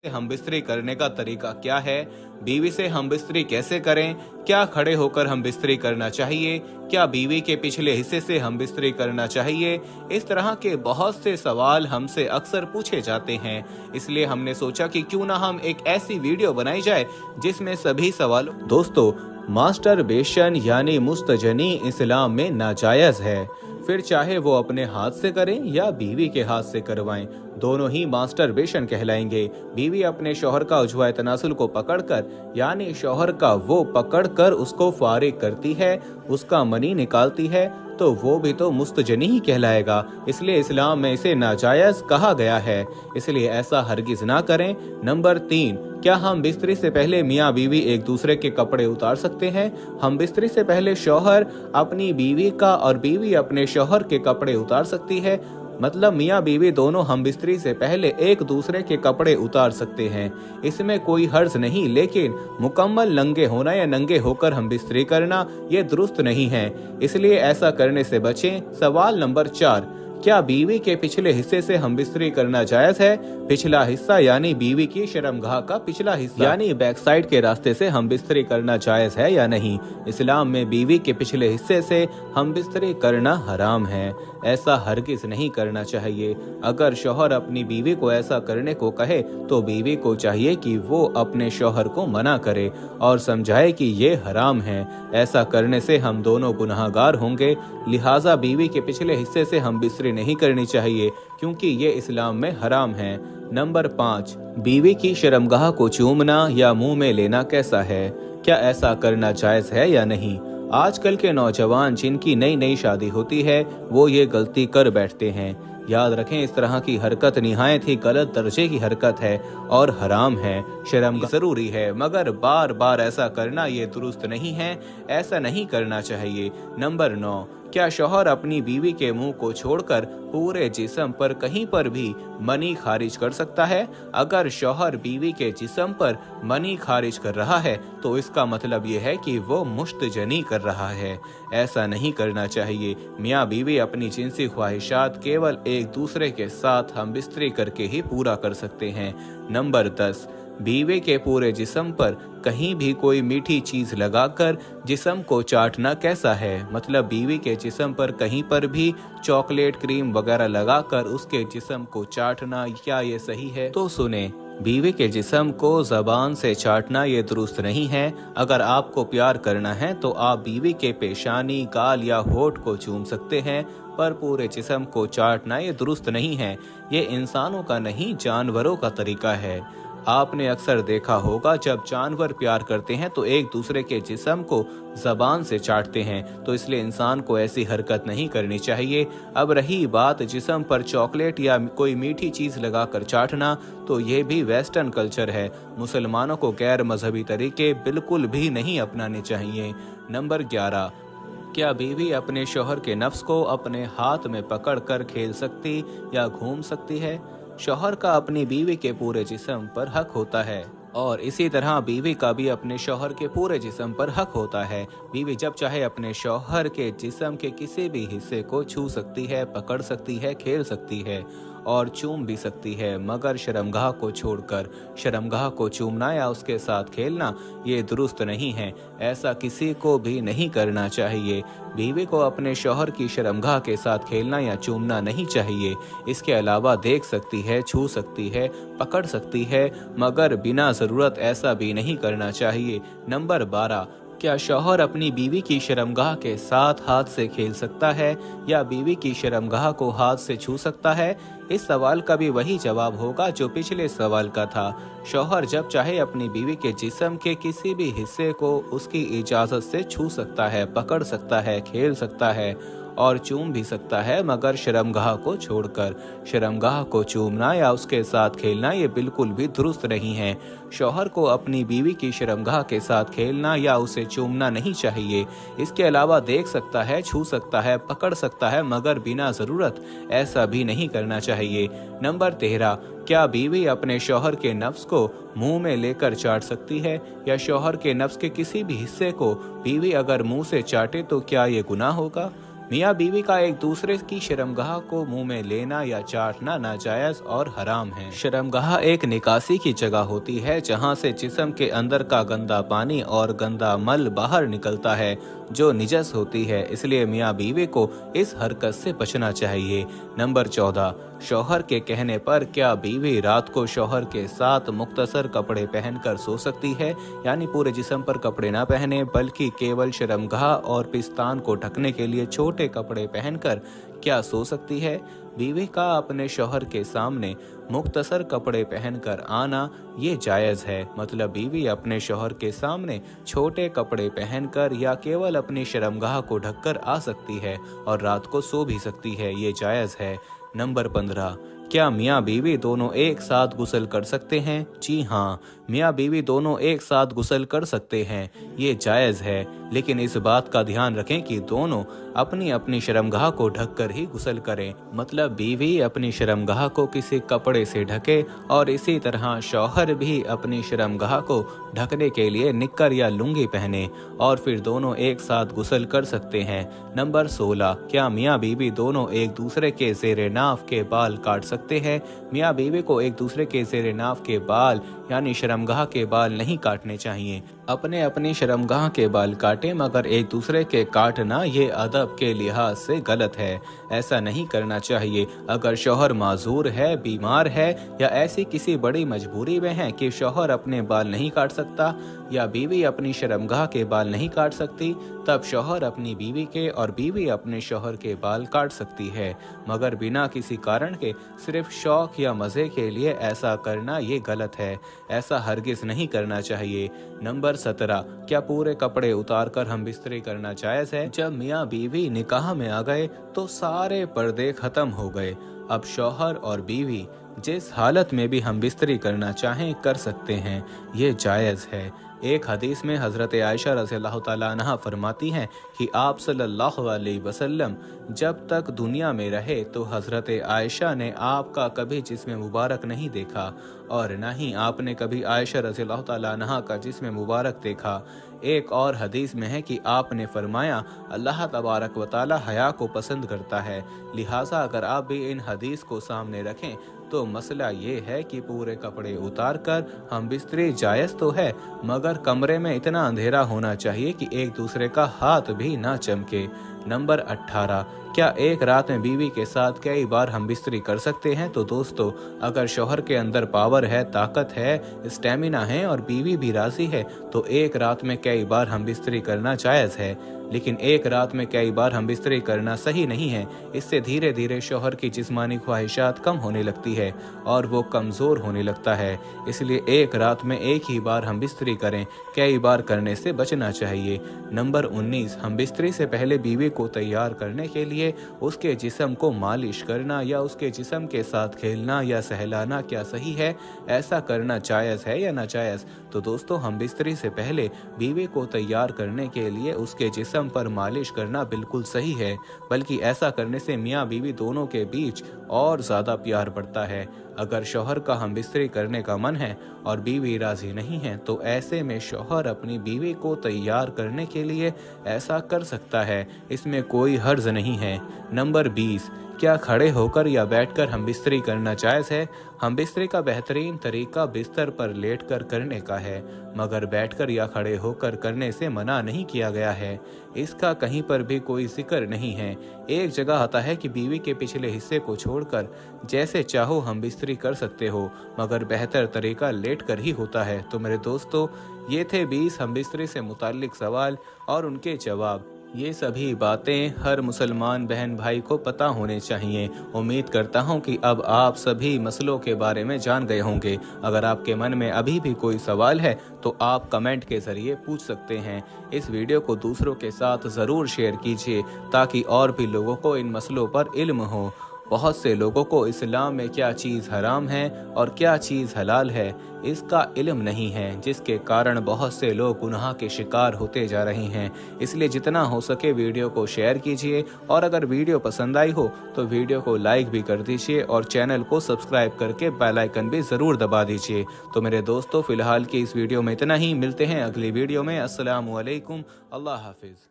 हम बिस्तरी करने का तरीका क्या है, बीवी से हम बिस्तरी कैसे करें, क्या खड़े होकर हम बिस्तरी करना चाहिए, क्या बीवी के पिछले हिस्से से हम बिस्तरी करना चाहिए। इस तरह के बहुत से सवाल हमसे अक्सर पूछे जाते हैं, इसलिए हमने सोचा कि क्यों ना हम एक ऐसी वीडियो बनाई जाए जिसमें सभी सवाल। दोस्तों, मास्टरबेशन यानी मुस्तजनी इस्लाम में नाजायज है, फिर चाहे वो अपने हाथ से करें या बीवी के हाथ से करवाएं, दोनों ही मास्टरबेशन कहलाएंगे। बीवी अपने शौहर का उजवाए तनासुल को पकड़कर यानी शौहर का वो पकड़कर उसको फारिग करती है, उसका मनी निकालती है, तो वो भी तो मुस्तजनी ही कहलाएगा। इसलिए इस्लाम में इसे नाजायज कहा गया है, इसलिए ऐसा हरगिज ना करें। नंबर 3, क्या हम बिस्तरी से पहले मियाँ बीवी एक दूसरे के कपड़े उतार सकते हैं? हम बिस्तरी से पहले शौहर अपनी बीवी का और बीवी अपने शौहर के कपड़े उतार सकती है, मतलब मियाँ बीवी दोनों हम बिस्तरी से पहले एक दूसरे के कपड़े उतार सकते हैं, इसमें कोई हर्ज नहीं। लेकिन मुकम्मल नंगे होना या नंगे होकर हम बिस्तरी करना ये दुरुस्त नहीं है, इसलिए ऐसा करने से बचें। सवाल नंबर 4, क्या बीवी के पिछले हिस्से से हम बिस्तरी करना जायज है? पिछला हिस्सा यानी बीवी की शर्मगाह का पिछला हिस्सा यानी बैक साइड के रास्ते से हम बिस्तरी करना जायज है या नहीं? इस्लाम में बीवी के पिछले हिस्से से हम बिस्तरी करना हराम है, ऐसा हरगिज नहीं करना चाहिए। अगर शौहर अपनी बीवी को ऐसा करने को कहे तो बीवी को चाहिए कि वो अपने शौहर को मना करे और समझाए कि ये हराम है। ऐसा करने से हम दोनों गुनहगार होंगे, लिहाजा बीवी के पिछले हिस्से से हम बिस्तरी नहीं करनी चाहिए, क्योंकि ये इस्लाम में हराम है। नंबर 5, बीवी की शर्मगाह को चूमना या मुंह में लेना कैसा है? क्या ऐसा करना जायज है या नहीं? आजकल के नौजवान जिनकी नई नई शादी होती है वो ये गलती कर बैठते हैं। याद रखें, इस तरह की हरकत निहायत ही गलत दर्जे की हरकत है और हराम है। शर्म जरूरी है, मगर बार बार ऐसा करना ये दुरुस्त नहीं है, ऐसा नहीं करना चाहिए। नंबर 9, क्या शौहर अपनी बीवी के मुंह को छोड़कर पूरे जिस्म पर कहीं पर भी मनी खारिज कर सकता है? अगर शौहर बीवी के जिस्म पर मनी खारिज कर रहा है तो इसका मतलब ये है कि वो मुस्तजनी कर रहा है, ऐसा नहीं करना चाहिए। मियाँ बीवी अपनी जिनसी ख्वाहिशात केवल एक दूसरे के साथ हम बिस्तरी करके ही पूरा कर सकते हैं। नंबर 10, बीवी के पूरे जिस्म पर कहीं भी कोई मीठी चीज लगाकर जिस्म को चाटना कैसा है? मतलब बीवी के जिस्म पर कहीं पर भी चॉकलेट क्रीम वगैरह लगाकर उसके जिस्म को चाटना, क्या ये सही है? तो सुने, बीवी के जिस्म को जबान से चाटना ये दुरुस्त नहीं है। अगर आपको प्यार करना है तो आप बीवी के पेशानी, गाल या होठ को चूम सकते हैं, पर पूरे जिस्म को चाटना ये दुरुस्त नहीं है। ये इंसानों का नहीं, जानवरों का तरीका है। आपने अक्सर देखा होगा, जब जानवर प्यार करते हैं तो एक दूसरे के जिस्म को जबान से चाटते हैं, तो इसलिए इंसान को ऐसी हरकत नहीं करनी चाहिए। अब रही बात जिस्म पर चॉकलेट या कोई मीठी चीज लगाकर चाटना, तो ये भी वेस्टर्न कल्चर है। मुसलमानों को गैर मजहबी तरीके बिल्कुल भी नहीं अपनाने चाहिए। नंबर 11, क्या बीवी अपने शौहर के नफ्स को अपने हाथ में पकड़कर खेल सकती या घूम सकती है? शौहर का अपनी बीवी के पूरे जिस्म पर हक होता है और इसी तरह बीवी का भी अपने शौहर के पूरे जिस्म पर हक होता है। बीवी जब चाहे अपने शौहर के जिस्म के किसी भी हिस्से को छू सकती है, पकड़ सकती है, खेल सकती है और चूम भी सकती है, मगर शर्मगाह को छोड़कर। शर्मगाह को चूमना या उसके साथ खेलना ये दुरुस्त नहीं है, ऐसा किसी को भी नहीं करना चाहिए। बीवी को अपने शौहर की शर्मगाह के साथ खेलना या चूमना नहीं चाहिए। इसके अलावा देख सकती है, छू सकती है, पकड़ सकती है, मगर बिना जरूरत ऐसा भी नहीं करना चाहिए। नंबर 12, क्या शौहर अपनी बीवी की शर्मगाह के साथ हाथ से खेल सकता है या बीवी की शर्मगाह को हाथ से छू सकता है? इस सवाल का भी वही जवाब होगा जो पिछले सवाल का था। शौहर जब चाहे अपनी बीवी के जिस्म के किसी भी हिस्से को उसकी इजाजत से छू सकता है, पकड़ सकता है, खेल सकता है और चूम भी सकता है, मगर शर्मगाह को छोड़कर। शर्मगाह को चूमना या उसके साथ खेलना ये बिल्कुल भी दुरुस्त नहीं है। शौहर को अपनी बीवी की शर्मगाह के साथ खेलना या उसे चूमना नहीं चाहिए। इसके अलावा देख सकता है, छू सकता है, पकड़ सकता है, मगर बिना जरूरत ऐसा भी नहीं करना चाहिए। नंबर 13, क्या बीवी अपने शौहर के नफ्स को मुंह में लेकर चाट सकती है या शौहर के नफ्स के किसी भी हिस्से को बीवी अगर मुंह से चाटे तो क्या ये गुनाह होगा? मियाँ बीवी का एक दूसरे की शर्मगाह को मुंह में लेना या चाटना नाजायज और हराम है। शर्मगाह एक निकासी की जगह होती है जहां से जिस्म के अंदर का गंदा पानी और गंदा मल बाहर निकलता है जो निजस होती है, इसलिए मियाँ बीवी को इस हरकत से बचना चाहिए। नंबर 14, शौहर के कहने पर क्या बीवी रात को शौहर के साथ मुख्तसर कपड़े पहनकर सो सकती है, यानी पूरे जिस्म पर कपड़े ना पहने बल्कि केवल शर्मगाह और पिस्तान को ढकने के लिए छोटे कपड़े पहनकर क्या सो सकती है? बीवी का अपने शौहर के सामने मुख्तसर कपड़े पहनकर आना ये जायज़ है। मतलब बीवी अपने शौहर के सामने छोटे कपड़े पहनकर या केवल अपनी शर्मगाह को ढककर आ सकती है और रात को सो भी सकती है, ये जायज़ है। नंबर 15, क्या मियाँ बीवी दोनों एक साथ गुस्ल कर सकते हैं? जी हाँ, मियाँ बीवी दोनों एक साथ गुस्ल कर सकते हैं, ये जायज़ है, लेकिन इस बात का ध्यान रखें कि दोनों अपनी अपनी शर्मगाह को ढककर ही गुस्ल करें। मतलब बीवी अपनी शर्मगाह को किसी कपड़े से ढके और इसी तरह शौहर भी अपनी शर्मगाह को ढकने के लिए निक्कर या लुंगी पहने और फिर दोनों एक साथ गुस्ल कर सकते हैं। नंबर 16, क्या मियाँ बीवी दोनों एक दूसरे के ज़ेरे नाफ के बाल काट सकते हैं? मियाँ बीवी को एक दूसरे के ज़ेरे नाफ के बाल यानी शर्मगाह के बाल नहीं काटने चाहिए। अपने अपनी शर्मगाह के बाल काटें, मगर एक दूसरे के काटना ये अदब के लिहाज से गलत है, ऐसा नहीं करना चाहिए। अगर शौहर माजूर है, बीमार है या ऐसी किसी बड़ी मजबूरी में है कि शौहर अपने बाल नहीं काट सकता या बीवी अपनी शर्मगाह के बाल नहीं काट सकती, तब शौहर अपनी बीवी के और बीवी अपने शौहर के बाल काट सकती है, मगर बिना किसी कारण के सिर्फ शौक या मज़े के लिए ऐसा करना ये गलत है, ऐसा हरगिज़ नहीं करना चाहिए। नंबर 17, क्या पूरे कपड़े उतार कर हम बिस्तरी करना जायज़ है? जब मियाँ बीवी निकाह में आ गए तो सारे पर्दे खत्म हो गए। अब शौहर और बीवी जिस हालत में भी हम बिस्तरी करना चाहें कर सकते हैं, ये जायज़ है। एक हदीस में हज़रत आयशा रज़ियल्लाहु ताला अन्हा फरमाती हैं कि आप सल्लल्लाहु अलैहि वसल्लम जब तक दुनिया में रहे तो हज़रत आयशा ने आपका कभी जिस्म मुबारक नहीं देखा और न ही आपने कभी आयशा रज़ियल्लाहु ताला अन्हा का जिस्म मुबारक देखा। एक और हदीस में है कि आपने फरमाया, अल्लाह तबारक व तआला हया को पसंद करता है। लिहाजा अगर आप भी इन हदीस को सामने रखें तो मसला ये है कि पूरे कपड़े उतार कर हम बिस्तरी जायज़ तो है, मगर कमरे में इतना अंधेरा होना चाहिए कि एक दूसरे का हाथ भी ना चमके। नंबर 18, क्या एक रात में बीवी के साथ कई बार हम बिस्तरी कर सकते हैं? तो दोस्तों, अगर शौहर के अंदर पावर है, ताकत है, स्टेमिना है और बीवी भी राजी है तो एक रात में कई बार हम बिस्तरी करना जायज़ है, लेकिन एक रात में कई बार हम बिस्तरी करना सही नहीं है। इससे धीरे धीरे शौहर की जिस्मानी ख्वाहिशात कम होने लगती है और वो कमज़ोर होने लगता है। इसलिए एक रात में एक ही बार हम बिस्तरी करें, कई बार करने से बचना चाहिए। नंबर 19, हम बिस्तरी से पहले बीवी को तैयार करने के लिए उसके जिस्म को मालिश करना या उसके जिस्म के साथ खेलना या सहलाना क्या सही है? ऐसा करना जायज़ है या नाजायज़? तो दोस्तों, हम बिस्तरी से पहले बीवी को तैयार करने के लिए उसके जिस्म पर मालिश करना बिल्कुल सही है, बल्कि ऐसा करने से मियाँ बीवी दोनों के बीच और ज़्यादा प्यार बढ़ता है। अगर शौहर का हम बिस्तरी करने का मन है और बीवी राजी नहीं है तो ऐसे में शौहर अपनी बीवी को तैयार करने के लिए ऐसा कर सकता है, इसमें कोई हर्ज नहीं है। नंबर 20, क्या खड़े होकर या बैठकर हम बिस्तरी करना जायज़ है? हम बिस्तरी का बेहतरीन तरीका बिस्तर पर लेटकर करने का है, मगर बैठकर या खड़े होकर करने से मना नहीं किया गया है। इसका कहीं पर भी कोई जिक्र नहीं है। एक जगह आता है कि बीवी के पिछले हिस्से को छोड़कर जैसे चाहो हम बिस्तरी कर सकते हो, मगर बेहतर तरीका लेट कर ही होता है। तो मेरे दोस्तों, ये थे 20 हम बिस्तरी से मुताल्लिक सवाल और उनके जवाब। ये सभी बातें हर मुसलमान बहन भाई को पता होने चाहिए। उम्मीद करता हूँ कि अब आप सभी मसलों के बारे में जान गए होंगे। अगर आपके मन में अभी भी कोई सवाल है तो आप कमेंट के ज़रिए पूछ सकते हैं। इस वीडियो को दूसरों के साथ ज़रूर शेयर कीजिए ताकि और भी लोगों को इन मसलों पर इल्म हो। बहुत से लोगों को इस्लाम में क्या चीज़ हराम है और क्या चीज़ हलाल है इसका इल्म नहीं है, जिसके कारण बहुत से लोग गुनाह के शिकार होते जा रहे हैं। इसलिए जितना हो सके वीडियो को शेयर कीजिए और अगर वीडियो पसंद आई हो तो वीडियो को लाइक भी कर दीजिए और चैनल को सब्सक्राइब करके बेल आइकन भी ज़रूर दबा दीजिए। तो मेरे दोस्तों, फ़िलहाल की इस वीडियो में इतना ही। मिलते हैं अगली वीडियो में। अस्सलामु अलैकुम, अल्लाह हाफिज़।